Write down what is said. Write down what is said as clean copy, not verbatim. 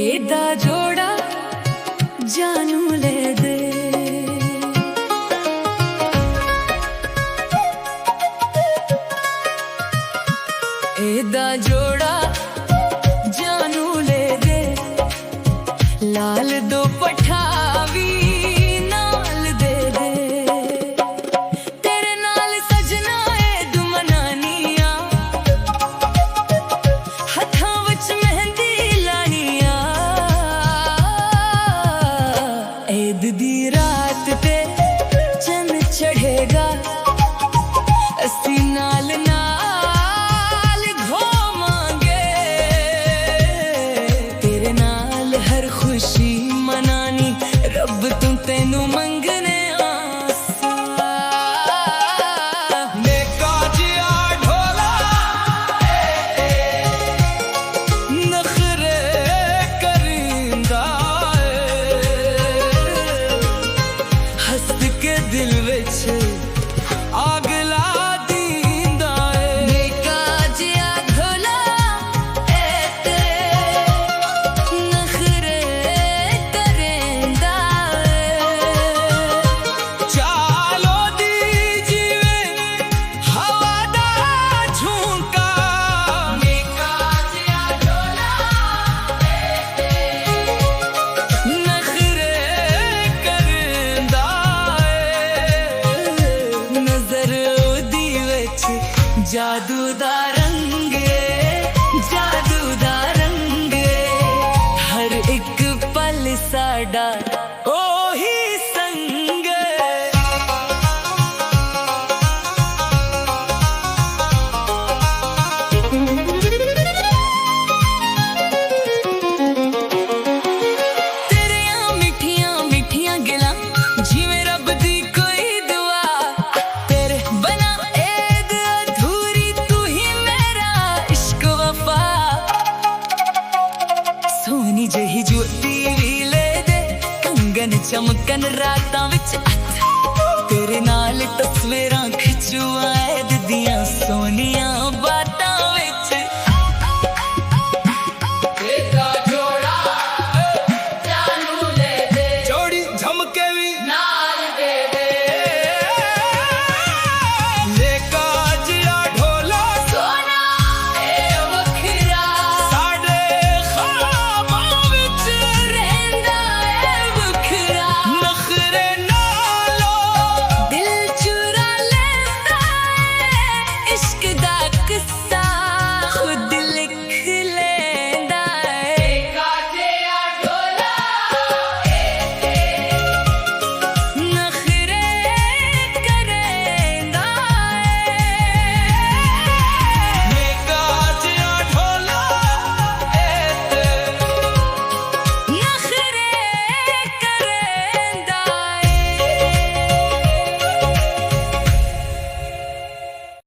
एदा जोड़ा जानू ले दे एदा जोड़ा जानू ले दे लाल दो पठावी नाल दे दे तेरे नाल सजना ऐद मनानिया हथां विच मेहंदी लानिया ऐद दी रात ते चंद चढ़ेगा असी नाल नाल घूमांगे तेरे नाल हर खुशी मनानी रब तू तेनू मंगने आसा नेका जिया ढोला नखरे करिंदा हंस के दिल विच आग ला दींदा है नेका जिया ढोला ते नखरे करिंदा चालो दी जीवे हवा दा झोंका नेका जिया ढोला नखरे करदा नजर ओदी विच जादू दा रंग जादू दा रंग हर एक पल साडा ओही संग तेरियां मिठियां मिठियां गल्लां जिवें रब दी कोई दुआ तेरे बना ऐद अधूरी तू ही मेरा इश्क वफा सोनी जही ज्योति भी ले दे कंगन चमकन रातां विच तेरे नाल तस्वीरां खिचवाए